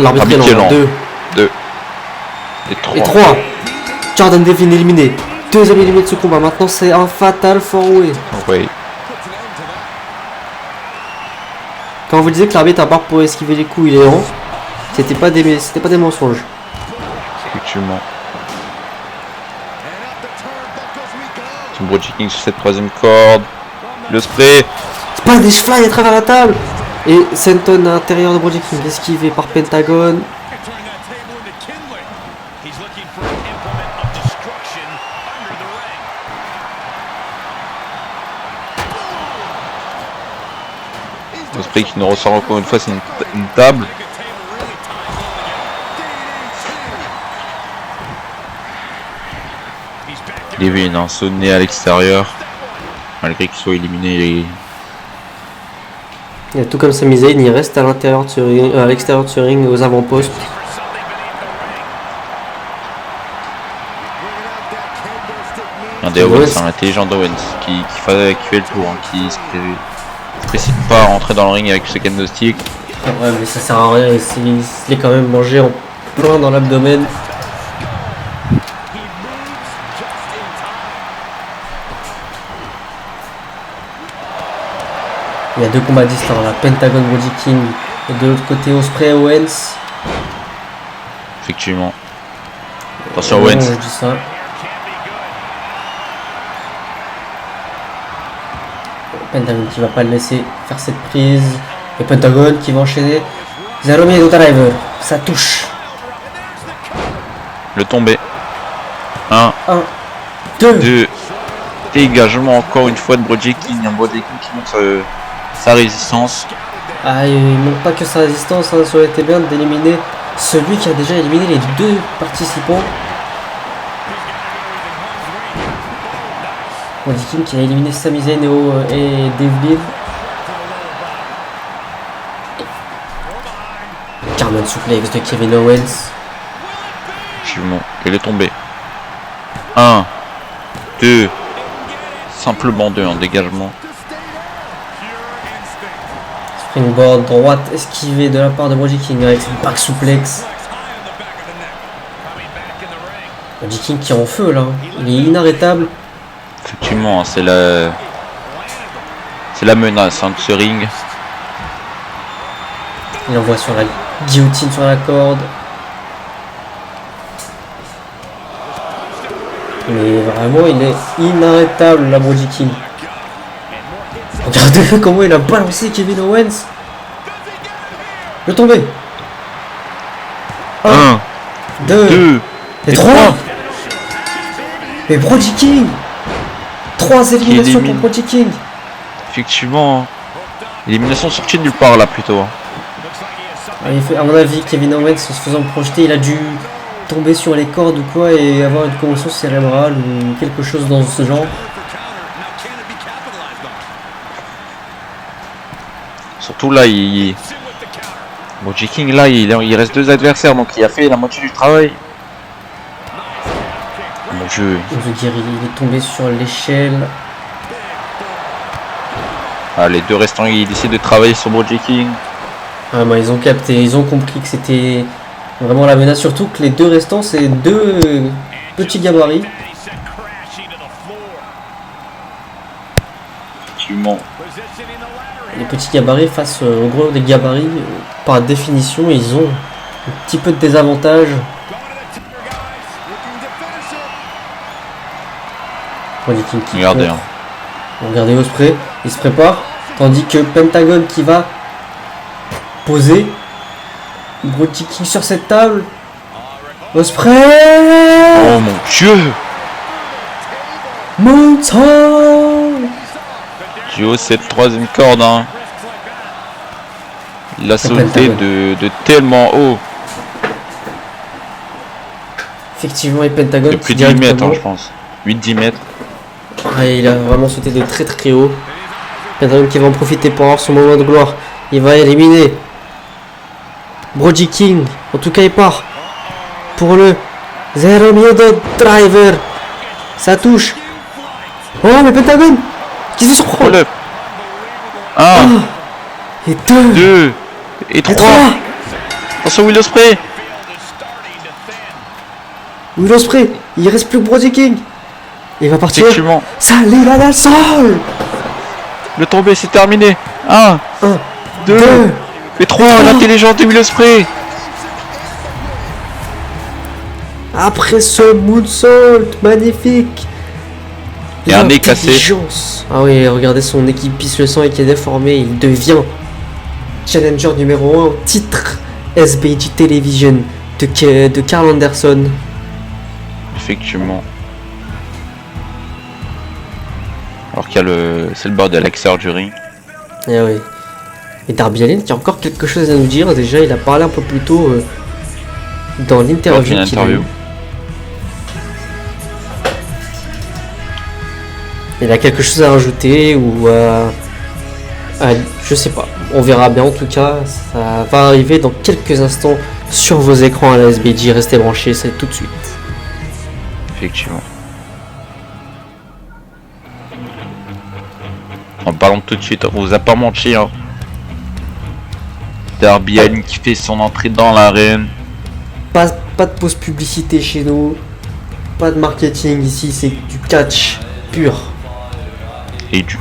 l'arbitre est lent. 2. Et 3. Et 3. Jordan Devlin éliminé. Deuxième éliminé de ce combat. Maintenant, c'est un fatal 4-way. Oui. Quand on vous disait que l'arbitre à part pour esquiver les coups, il est lent, c'était pas des mensonges. Effectivement. Brody King sur cette troisième corde. Le spray. Spanish Fly à travers la table. Et Senton à l'intérieur de Brody King, esquivé par Pentagon. Ospreay qui nous ressort encore une fois, c'est une table. Levin, un saut de nez à l'extérieur. Malgré qu'il soit éliminé. Et tout comme Sami Zayn, il reste à l'intérieur de ce ring, à l'extérieur de ce ring, aux avant-postes. Regardez Owens, c'est un intelligent d'Owens qui fait le tour, hein, qui se précipite pas à rentrer dans le ring avec ce candlestick. Ouais, mais ça sert à rien, il se l'est quand même mangé en plein dans l'abdomen. Il y a deux combats distincts, la Pentagon Brody King et de l'autre côté Ospreay Owens. Effectivement. Attention Owens. Je dis ça. Pentagon qui va pas le laisser faire cette prise. Et Pentagon qui va enchaîner. Zero Miedo Driver, ça touche. Le tombé. 1, 2. Dégagement encore une fois de Brody King. Un Brody King qui montre sa résistance. Ah, il manque pas que sa résistance, hein. Ça aurait été bien d'éliminer celui qui a déjà éliminé les deux participants. Brody King qui a éliminé Sami Zayn et Devlin. Carmen suplex de Kevin Owens. Effectivement. Et le tombé. 1, 2. Simplement 2 en dégagement. Springboard droite esquivée de la part de Brody King avec son back suplex. Brody King qui est en feu là, il est inarrêtable. Effectivement, c'est la menace hein, de ce ring. Il envoie sur la guillotine sur la corde. Mais vraiment il est inarrêtable la Brody King. Regardez comment il a balancé Kevin Owens. Le tombé. 1, 2 et 3. Et Brody King. 3 éliminations pour Brody King. Effectivement. Élimination sortie de nulle part là plutôt. Il fait, à mon avis, Kevin Owens, en se faisant projeter, il a dû tomber sur les cordes ou quoi et avoir une commotion cérébrale ou quelque chose dans ce genre. Surtout là, Brody King là, il reste 2 adversaires donc il a fait la moitié du travail. Mon Dieu. Je veux dire, il est tombé sur l'échelle. Ah, les 2 restants, ils décident de travailler sur Brody King. Ah, bah, ils ont capté, ils ont compris que c'était vraiment la menace. Surtout que les 2 restants, c'est 2 petits gabarits. Effectivement. Les petits gabarits face aux gros des gabarits, par définition, ils ont un petit peu de désavantage. Brody King qui Regardez. contre. Regardez Ospreay, il se prépare. Tandis que Pentagon qui va poser Brody King sur cette table. Ospreay. Oh mon Dieu. Moonsault. Duo, cette 3ème corde. Hein. Il a sauté de tellement haut. Effectivement, et Pentagon. De plus de 10 mètres, hein, je pense. 8-10 mètres. Ouais, il a vraiment sauté de très très haut. Pentagon qui va en profiter pour avoir son moment de gloire. Il va éliminer Brody King. En tout cas, il part pour le Zero Miedo Driver. Ça touche. Oh, mais Pentagon qui se surprend. 1 et 2 et 3. Attention Will Ospreay. Will Ospreay, il reste plus que Brody King. Il va partir. Effectivement. Salut la sol. Le tombé, c'est terminé. 1, 2 et 3. L'intelligence de Will Ospreay. Après ce moonsault magnifique. Et un nez cassé. Ah oui, regardez son équipe pisse le sang et qui est déformé. Il devient challenger numéro 1 au titre SBG Television de Carl Anderson. Effectivement. Alors qu'il y a c'est le bord de l'extérieur du ring. Eh oui. Et Darby Allin qui a encore quelque chose à nous dire. Déjà, il a parlé un peu plus tôt dans l'interview qu'il a eu. Il a quelque chose à rajouter ou je sais pas. On verra bien. En tout cas, ça va arriver dans quelques instants sur vos écrans à la SBG. Restez branchés, c'est tout de suite. Effectivement. En parlant tout de suite, on vous a pas menti. Hein. Darby Allin qui fait son entrée dans l'arène. Pas de pause publicité chez nous. Pas de marketing ici, c'est du catch pur. Et du...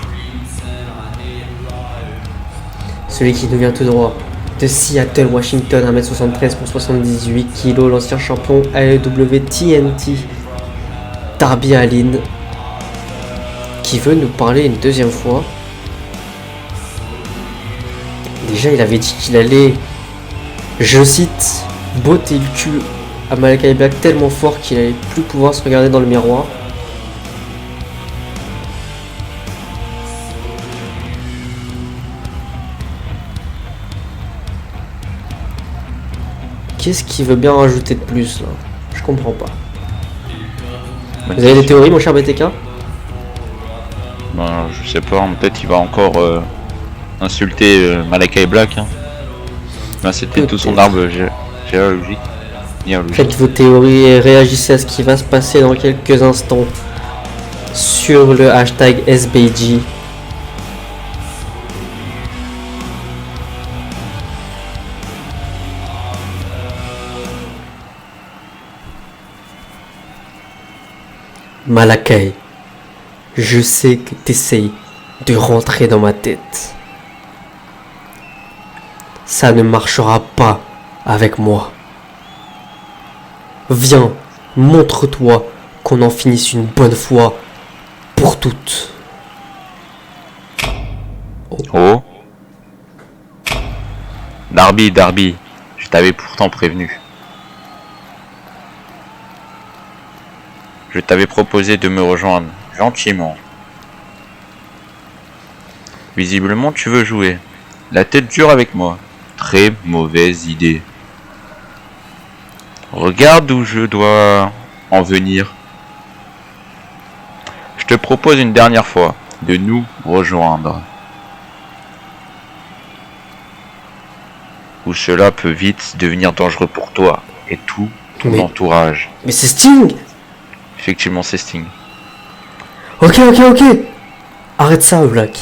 Celui qui nous vient tout droit de Seattle, Washington, 1m73 pour 78 kg, l'ancien champion AEW TNT, Darby Allin, qui veut nous parler une deuxième fois. Déjà, il avait dit qu'il allait, je cite, botter le cul à Malakai Black tellement fort qu'il allait plus pouvoir se regarder dans le miroir. Qu'est-ce qu'il veut bien rajouter de plus là? Je comprends pas. Vous avez des théories, mon cher BTK? Ben, je sais pas, peut-être il va encore insulter Malakai Black. Hein. Ben, c'était tout son arbre géologique. Faites vos théories et réagissez à ce qui va se passer dans quelques instants sur le hashtag SBG. Malakai, je sais que t'essayes de rentrer dans ma tête. Ça ne marchera pas avec moi. Viens, montre-toi qu'on en finisse une bonne fois pour toutes. Oh. Darby, je t'avais pourtant prévenu. Je t'avais proposé de me rejoindre gentiment. Visiblement, tu veux jouer. La tête dure avec moi. Très mauvaise idée. Regarde où je dois en venir. Je te propose une dernière fois de nous rejoindre. Ou cela peut vite devenir dangereux pour toi et tout ton entourage. Mais c'est Sting! Effectivement, c'est Sting. Ok. Arrête ça, Black.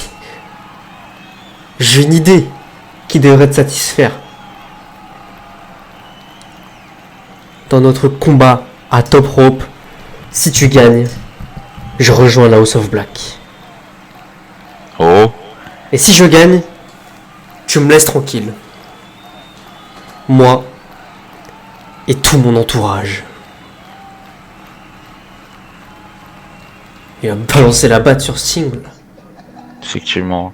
J'ai une idée qui devrait te satisfaire. Dans notre combat à Top Rope, si tu gagnes, je rejoins la House of Black. Oh. Et si je gagne, tu me laisses tranquille. Moi et tout mon entourage. Il va balancer la batte sur Sting. Effectivement.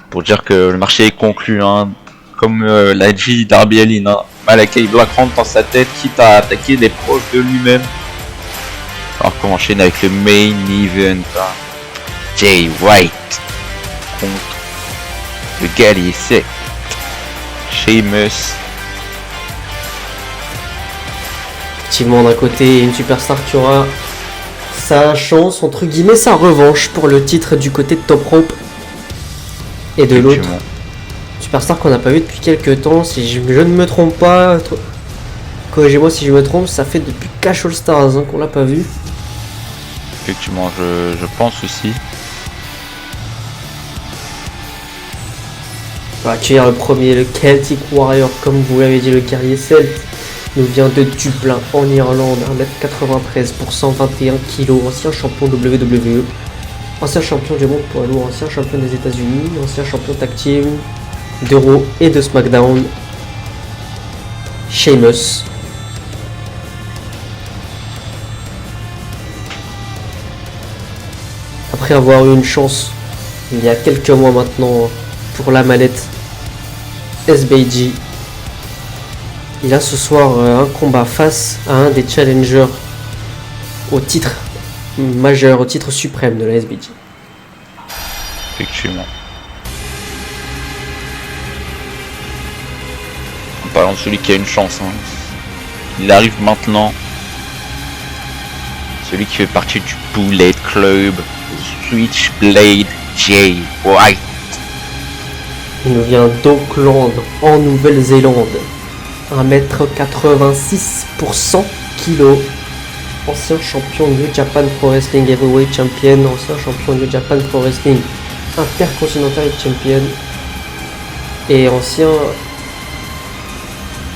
Pour dire que le marché est conclu, hein. Comme l'a dit Darby Allin, hein. Malakai Black rentre dans sa tête, quitte à attaquer des proches de lui-même. Alors qu'on enchaîne avec le main event. Hein. Jay White contre le guerrier sec. Sheamus. Effectivement, d'un côté, une superstar qui aura sa chance, entre guillemets, sa revanche pour le titre du côté de Top Rope. Et de l'autre, superstar qu'on n'a pas vu depuis quelques temps, si je ne me trompe pas, corrigez-moi si je me trompe, ça fait depuis Clash All Stars qu'on l'a pas vu. Effectivement, je pense aussi. On va accueillir le premier, le Celtic Warrior, comme vous l'avez dit, le guerrier celte. Nous vient de Dublin, en Irlande, 1m93 pour 121 kg, ancien champion WWE, ancien champion du monde poids lourd, ancien champion des États-Unis, ancien champion tag team de Raw et de SmackDown. Sheamus. Après avoir eu une chance il y a quelques mois maintenant pour la mallette SBG, il a ce soir un combat face à un des challengers au titre majeur, au titre suprême de la SBG. Effectivement. parlant de celui qui a une chance. Hein. Il arrive maintenant. Celui qui fait partie du Bullet Club, Switchblade Jay White. Il nous vient d'Auckland, en Nouvelle-Zélande. 1m86 pour 100 kg. Ancien champion New Japan Pro Wrestling Heavyweight Champion. Ancien champion New Japan Pro Wrestling Intercontinental Champion. Et ancien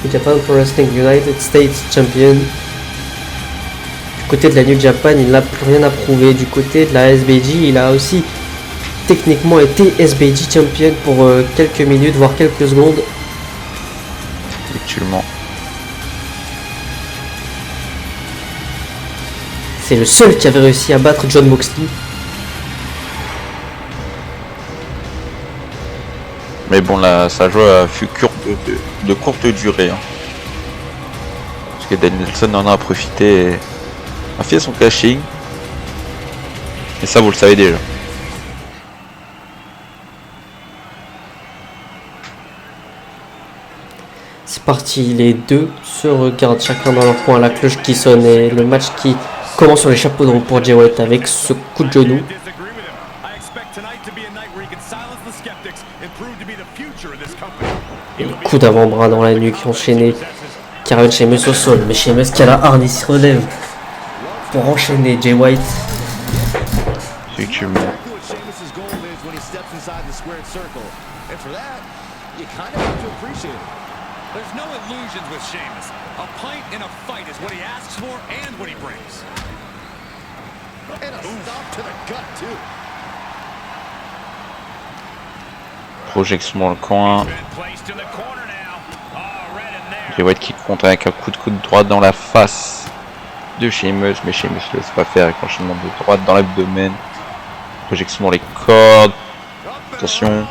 New Japan Pro Wrestling United States Champion. Du côté de la New Japan, il n'a plus rien à prouver. Du côté de la SBG, il a aussi techniquement été SBG Champion pour quelques minutes, voire quelques secondes. Effectivement. C'est le seul qui avait réussi à battre Jon Moxley. Mais bon, là, sa joie fut de courte durée. Hein. Parce que Danielson en a profité et a fait son caching. Et ça, vous le savez déjà. C'est parti, les deux se regardent chacun dans leur coin, la cloche qui sonne et le match qui commence sur les chapeaux de roue pour Jay White avec ce coup de genou. Et le coup d'avant-bras dans la nuque enchaîné qui ramène Sheamus au sol, mais Sheamus qui a la hargne se relève pour enchaîner Jay White. Effectivement. There's no illusions with Sheamus. A pint in a fight is what he asks for and what he brings. And a stop to the gut too. Projection dans le coin. Jay White qui compte avec un coup de coude droit dans la face de Sheamus, mais Sheamus ne laisse pas faire avec l'enchaînement de droite dans l'abdomen. Projection dans les cordes. Attention.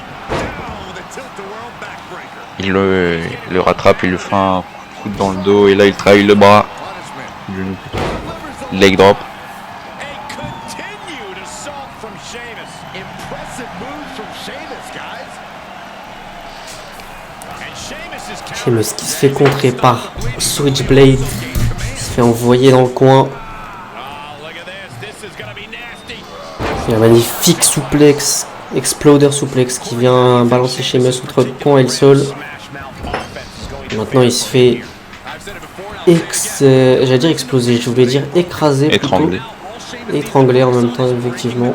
Il le rattrape, il lui fait un coup de coude dans le dos et là il travaille le bras. Leg drop. Sheamus qui se fait contrer par Switchblade, il se fait envoyer dans le coin. Il y a un magnifique souplex, exploder souplex qui vient balancer Sheamus entre le coin et le sol. Et maintenant il se fait j'allais dire exploser, je voulais dire écraser, étranglé. Étranglé en même temps, effectivement.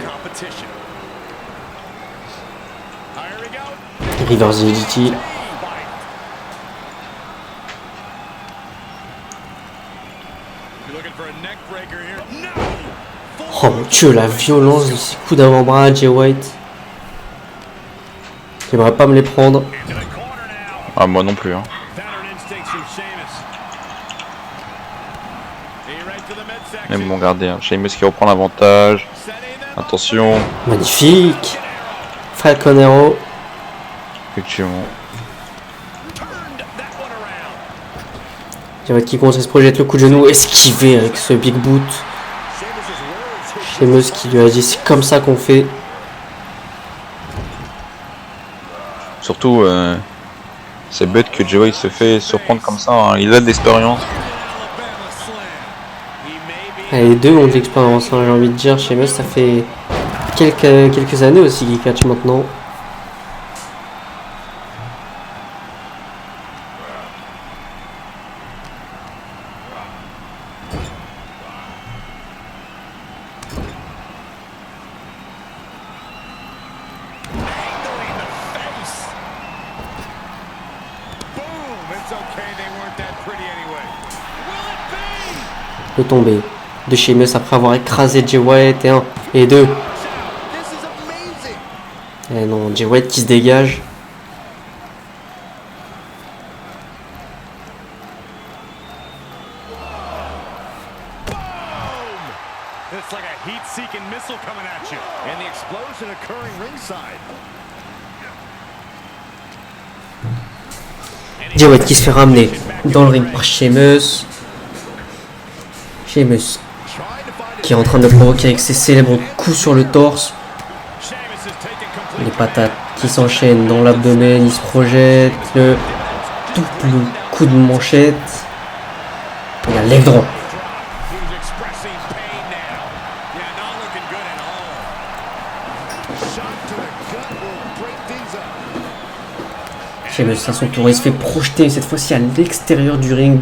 Reverse DDT. Oh mon dieu, la violence de ces coups d'avant-bras à Jay White. J'aimerais pas me les prendre. Ah, moi non plus. Hein. Mais bon, regardez, hein. Sheamus qui reprend l'avantage. Attention. Magnifique. Falcon Arrow. Effectivement. Jay White qui commence à se projeter le coup de genou esquivé avec ce big boot. Sheamus qui lui a dit c'est comme ça qu'on fait. Surtout, c'est bête que Jay White se fait surprendre comme ça. Hein. Il a de l'expérience. Les deux ont de l'expérience, hein, j'ai envie de dire. Sheamus, ça fait quelques années aussi qu'il catch maintenant. Le tombé de Sheamus après avoir écrasé Jay White et 1 et 2. Et non, Jay White qui se dégage. Jay White qui se fait ramener dans le ring par Sheamus. Sheamus qui est en train de provoquer avec ses célèbres coups sur le torse. Les patates qui s'enchaînent dans l'abdomen, il se projette le double coup de manchette. Il a leg drop. He's expressing pain now. Yeah, not looking good at all. Shot to the gut will break things up. Sheamus à son tour, il se fait projeter cette fois-ci à l'extérieur du ring.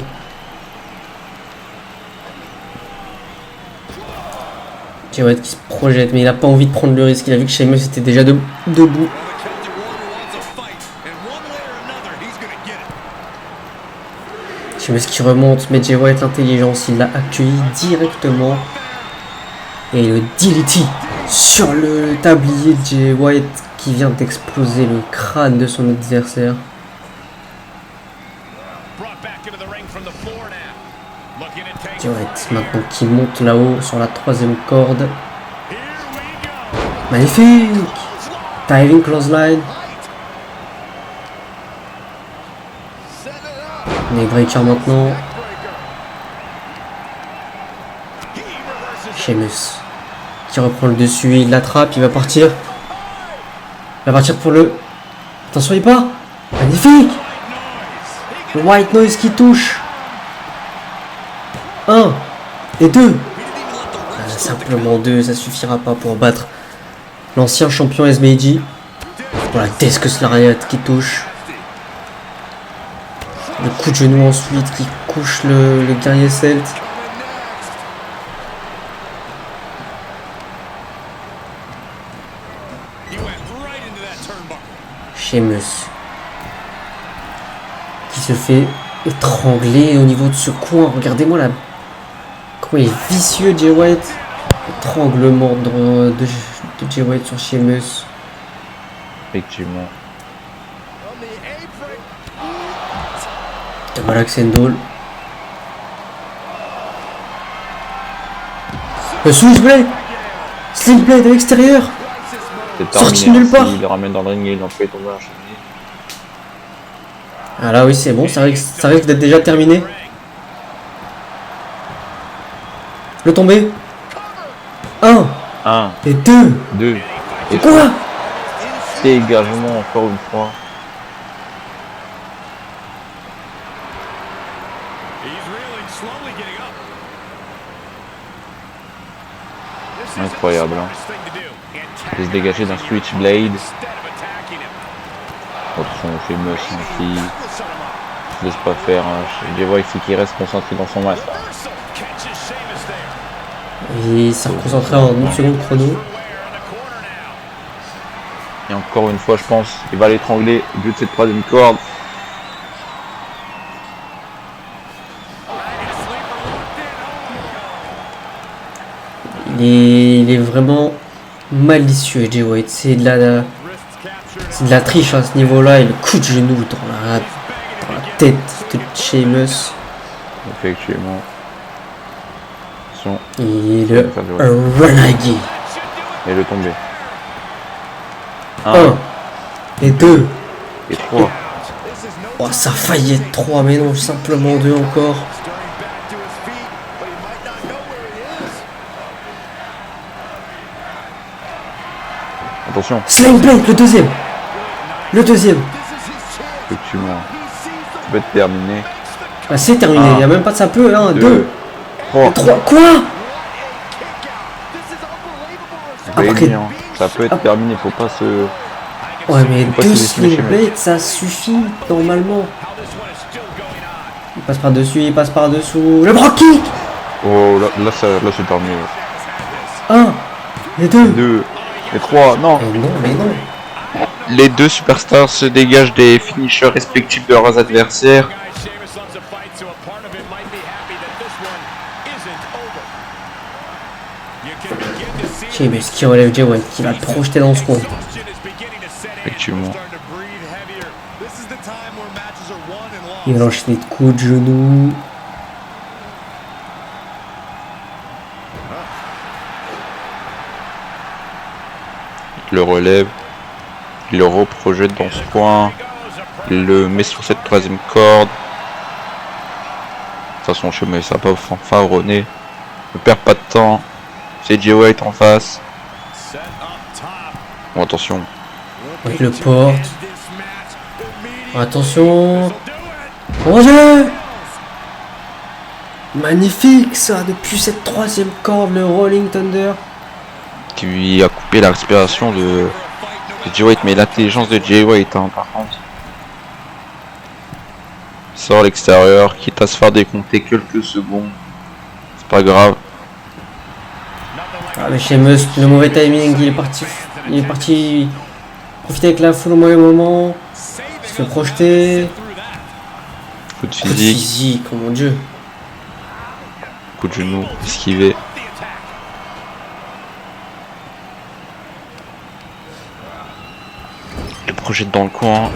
Jay White qui se projette, mais il n'a pas envie de prendre le risque. Il a vu que Sheamus était déjà debout. Well, the Celtic Warrior wants a fight, and one way or another, he's gonna get it. Sheamus qui remonte, mais Jay White l'intelligence, il l'a accueilli directement. Et le DDT sur le tablier de Jay White qui vient d'exploser le crâne de son adversaire. Brought back into the ring from the floor now. Looking to take Jay White maintenant qui monte là-haut sur la 3e corde. Here we go. Magnifique! Diving clothesline. Set it up. Neckbreaker maintenant. He reverses. Sheamus qui reprend le dessus, il l'attrape, il va partir. Il va partir pour le... Attention, il part. Magnifique! Le White Noise qui touche. 1 et 2. Simplement 2, ça suffira pas pour battre l'ancien champion SBG. Voilà, Discus Lariat qui touche. Le coup de genou ensuite qui couche le guerrier celte. He went right into that turnbuckle. Sheamus qui se fait étrangler au niveau de ce coin. Regardez-moi là. Comment il est vicieux, Jay White. Étranglement de Jay White sur Sheamus. Effectivement. On the apron. Double Axe Handle. Le Switchblade. Sling Blade à l'extérieur. C'est Sorti terminé. de nulle part. Il le ramène dans le ring et il en fait tomber un chevalier. Ah là oui c'est bon, ça risque d'être déjà terminé. Le tombé. 1 1, et 2. 2 et Quoi? 3. Dégagement encore une fois. He's reeling, slowly getting up. This is Incroyable, the hein. smartest thing to do. Attack De se dégager d'un Switchblade. instead of attacking him. Attention, Sheamus qui Will set him up. ne laisse pas faire. Jay White, il faut qu'il reste concentré dans son match. Reversal catches Sheamus there. Et il s'est reconcentré en 1 seconde chrono. Where in the corner now. Et encore une fois, je pense, il va l'étrangler au but de cette 3e corde. Il est vraiment malicieux, Jay White. C'est de la triche à ce niveau-là. Et le coup de genou dans la tête de Sheamus. Effectivement. Attention, Et le Renegade. et le tomber. 1 et 2. Et 3. Oh, ça a failli être 3, mais non, simplement 2 encore. Starting back to his feet, but he might not know where he is. Attention, Sling Blade, le deuxième. Le deuxième. This is his chance. effectivement, He sees the ça peut être terminé. Ah, c'est terminé. Il n'y a même pas de ça peut. 1, 2, 3. 3. Quoi? kick out. This is unbelievable. Après- Bien, ça peut être terminé, faut pas se... Ouais, mais Faut pas 2 sous-estimer Sling Sheamus. Blades, ça suffit normalement. How this one is still going on. Il passe par-dessus, il passe par-dessous. Le Brock Kick. Oh, là c'est terminé. 1 et 2. 2 et 3, non. Mais non, mais non. Les deux superstars se dégagent des finishers respectifs de leurs adversaires. Guy Sheamus loves a fight, so a part of him might be happy that this one isn't over. You can begin to see Sheamus qui relève Jay White, qui va le projeter dans ce coin. exhaustion is beginning to set in. Effectivement. Starting to breathe heavier. This is the time where matches are won and lost. Il va enchaîner de coups de genoux. Il le relève, il le reprojette dans ce coin, il le met sur cette 3e corde. De toute façon, Sheamus ça va pas fanfaronner. Ne perd pas de temps. C'est Jay White en face. Set up top. Bon, attention. Il le porte. This match immediately. Attention. This'll do it. Roger! Magnifique ça, depuis cette troisième corde, le Rolling Thunder. Qui lui a coupé la respiration de Jay White, mais l'intelligence de Jay White hein, par contre. Il sort à l'extérieur, quitte à se faire décompter quelques secondes. C'est pas grave. Ah mais Sheamus, le mauvais timing, il est parti profiter avec la foule au mauvais moment, il se fait projeter, Coup de coup de physique, physique, oh mon dieu. coup de genou, esquivé. Il projette dans le coin.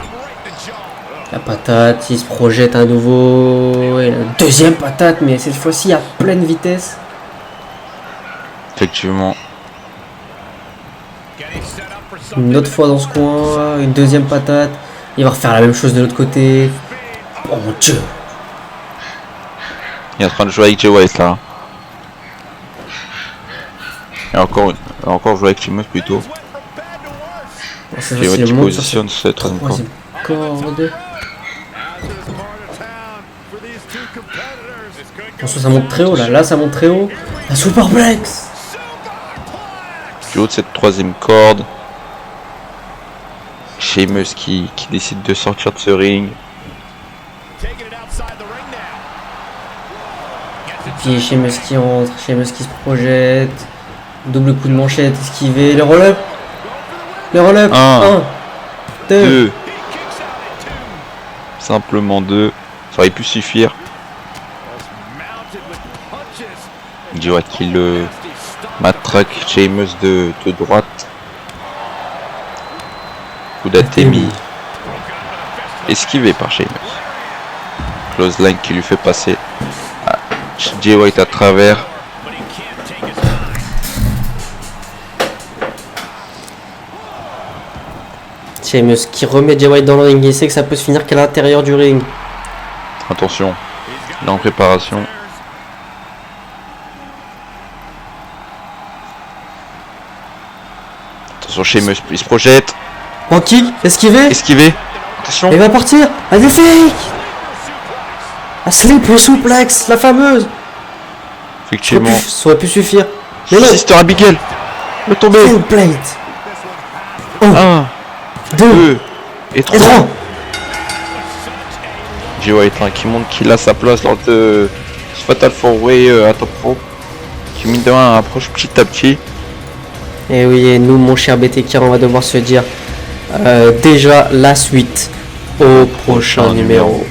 La patate, il se projette à nouveau, et la deuxième patate, mais cette fois-ci à pleine vitesse. Effectivement. Une autre fois dans ce coin, une deuxième patate, il va refaire la même chose de l'autre côté. Oh mon dieu. Il est en train de jouer avec Jay White là. Et encore jouer avec Sheamus plutôt. Bon, c'est Jay White facile, qui le monde sur positionne cette troisième corde. troisième corde. Attention, ça monte très haut là, ça monte très haut. La superplex. Du haut de cette troisième corde. Sheamus qui décide de sortir de ce ring. Et puis Sheamus qui entre, Sheamus qui se projette. Double coup de manchette, esquivé. Le roll-up. Le roll-up. Un. 2. 2. Simplement 2. Ça aurait pu suffire. Jay White qui le matraque Sheamus de droite. Coup d'Atemi. Esquivé par Sheamus. Close line qui lui fait passer Jay White à travers. Sheamus qui remet Jay White dans le ring. Il sait que ça peut se finir qu'à l'intérieur du ring. Attention, il est en préparation. Attention, Sheamus, il se projette. En kick, esquivé. Esquivé. Attention. Il va partir. À des fake. À slip ou souplex, la fameuse. Effectivement. Ça aurait pu suffire. Mais non. Sister Abigail. Le tombé. Full plate. 1, 2 et 3. Jay White hein, qui montre qu'il a sa place lors de ce Fatal 4-Way à Top Pro. Qui mine de rien approche petit à petit. Et oui, et nous, mon cher BTK, on va devoir se dire déjà la suite au prochain numéro.